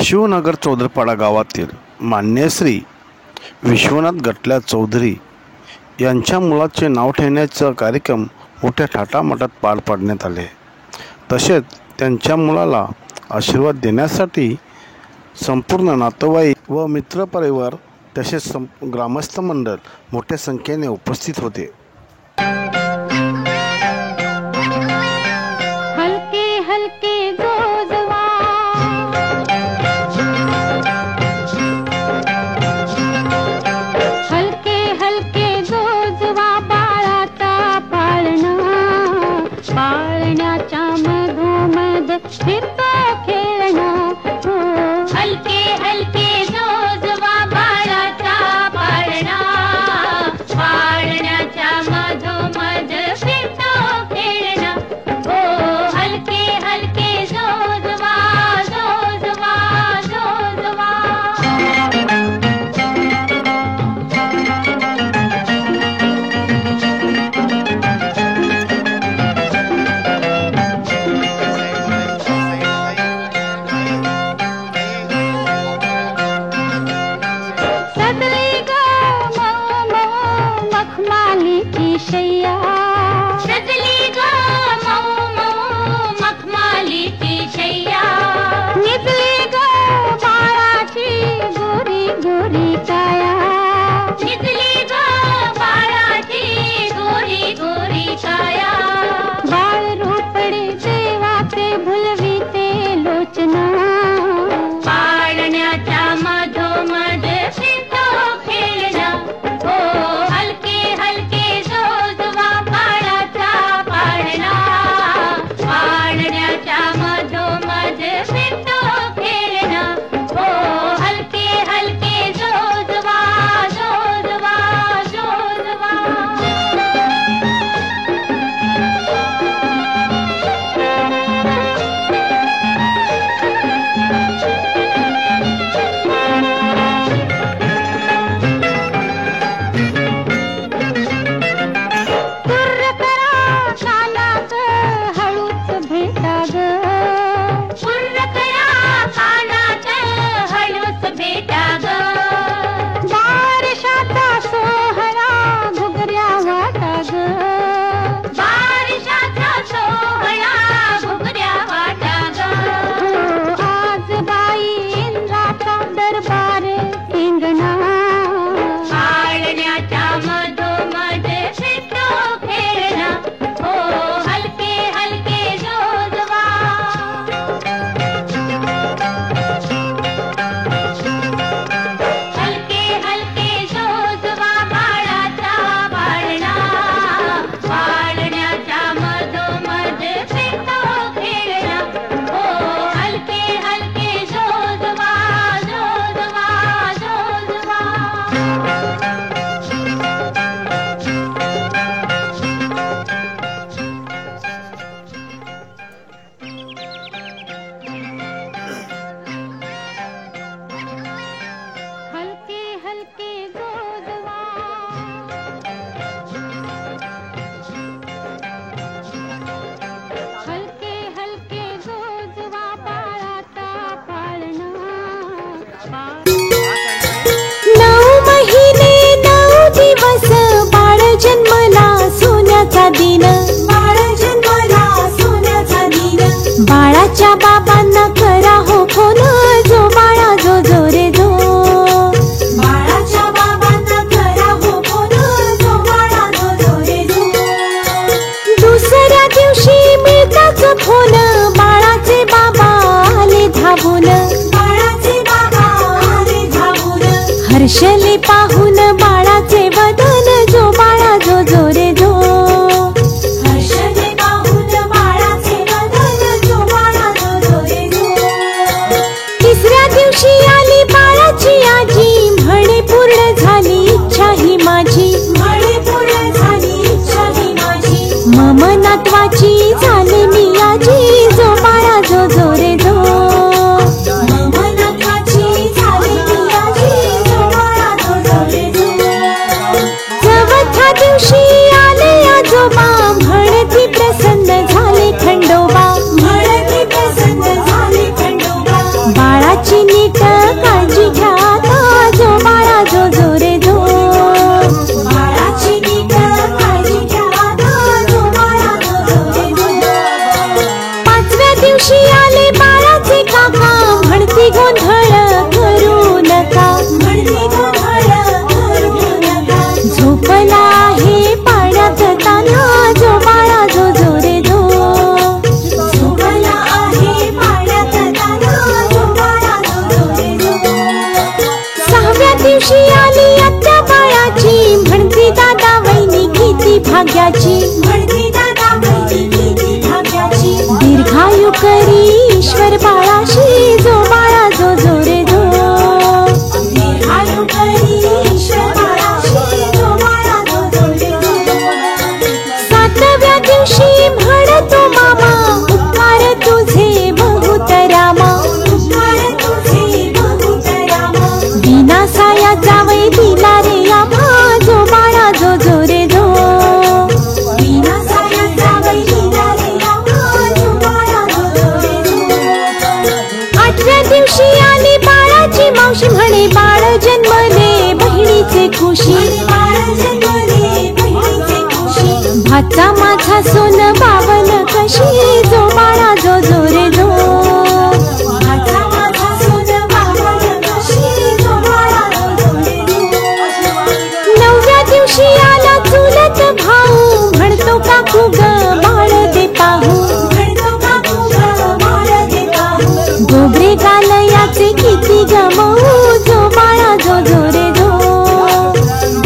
शिवनगर चौधरपाडा गावातील मान्य श्री विश्वनाथ गटल्या चौधरी यांच्या मुलाचे नाव ठेवण्याचा कार्यक्रम मोठ्या थाटामाटात पार पाडण्यात आले. तसेच त्यांच्या मुलाला आशीर्वाद देण्यासाठी संपूर्ण नातेवाईक व मित्रपरिवार तसेच ग्रामस्थ मंडळ मोठ्या संख्येने उपस्थित होते. पाळण्याच्या मधोमध फिरतो खेळणं हलके हलके जोजवा बाळाचा पाळणा पाळण्याच्या मधोमध फिरतो खेळणं हलके हलके जोजवा जोजवा जोजवा. शैया सजली ग मऊ मऊ मखमालीची शैया निजली ग बाळाची गोरी गोरी काया निजली ग बाळाची गोरी गोरी काया बाळ रोपडे देवाचे भुलविते लोचना पाळण्याच्या मधोमध फिरतो खेळणं हलके हलके पाळण्याच्या मधोमध फिरतो खेळणं हलके हलके जोजवा जोजवा जोजवा. बाळाच्या बाबांना करा हो फोन जो बाळा जो जो रे जो बाळाच्या बाबांना करा हो फोन जो बाळा जो जो रे जो. दुसऱ्या दिवशी मिळताच फोन बाळाचे बाबा आले धावून बाळाचे बाबा आले धावून हर्षले पाहून बाळाचे वदन जो बाळा जो जो रे जो आली बाळाची आजी म्हणे पूर्ण झाली इच्छा ही माझी म्हणे पूर्ण झाली इच्छा ही माझी मम नातवाची झाली मी आजी जो बाळा जो जो रे जो मम नातवाची झाली मी आजी जो बाळा जो जो रे जो. चौथ्या दिवशी आले आजोबा म्हणती प्रसन्न झाले खंडोबा म्हणती प्रसन्न झाले खंडोबा बाळाची नीट काळजी घ्या आता जो बाळा जो जो रे जो बाळाची नीट काळजी घ्या आता जो बाळा जो जो रे जो 5व्या दिवशी आले बाळाचे काका म्हणती गोंधळ करू नका म्हणती गोंधळ करू नका झोपला आहे पाण्यात ताना जो बाळा जो जो रे जो झोपला आहे पाण्यात ताना जो बाळा जो जो रे जो 6व्या दिवशी आली आत्या बाळाची म्हणती दादा वहिनी किती भाग्याची म्हणती दादा वहिनी किती भाग्याची दीर्घायु करी ईश्वर बाळाशी जो बाळा जो जो रे जो दीर्घायु करी ईश्वर बाळाशी जो बाळा जो जो रे जो 7व्या दिवशी म्हणतो मामा उपकार तुझे बहुत रामा उपकार तुझे बहुत रामा बिना साया जावई दिला रे आम्हा जो बाळा जो जो रे जो बिना साया जावई दिला रे आम्हा जो बाळा जो जो रे जो 8व्या दिवशी आली बाळाची मावशी म्हणे बाळ जन्मले बहिणीचे खुशी बाळ जन्मले बहिणीचे खुशी भाचा माझा सोन बावन कशी जो बाळा जो जो रे जो भाचा माझा सोन बावन कशी जो बाळा जो जो रे जो 9व्या दिवशी आला चुलत भाऊ म्हणतो काकू ग बाळ दे पाहू म्हणतो काकू ग बाळ दे पाहू गोबरे गालयाचे किती गमवू जो बाळा जो जो रे जो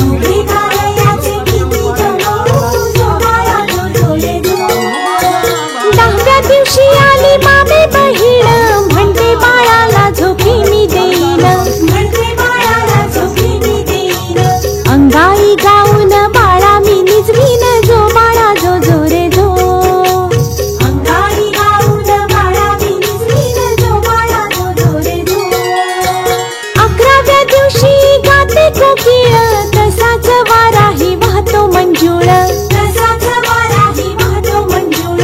गोबरे गालयाचे किती गमवू जो बाळा जो जो रे जो 10व्या दिवशी आली मामे बहीण म्हणते बाळाला झोपी मी देईन म्हणते बाळाला झोपी मी देईन अंगाई गाऊन बाळा मी निजवीन जो बाळा जो जो रे जो अंगाई गाऊन बाळा मी निजवीन जो बाळा जो जो रे जो 11व्या दिवशी गाते कोकिळ तसाच वाराही वाहतो मंजुळ तसाच वाराही वाहतो मंजुळ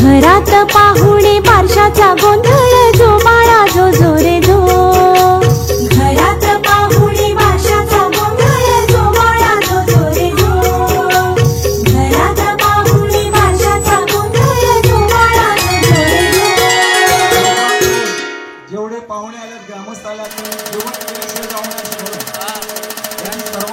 घरात पाहुणे बारशाचा गोंधळ जो बाळा जो जो रे जो घरात पाहुणे बारशाचा गोंधळ जो बाळा जो जो रे जो घरात पाहुणे बारशाचा गोंधळ जो बाळा जो जो रे जो जेवढे पाहुणे आलेत ग्रामस्थ आल्यात जेवण केल्याशिवाय जाऊ नये असं ठरवलं. आणि सर्व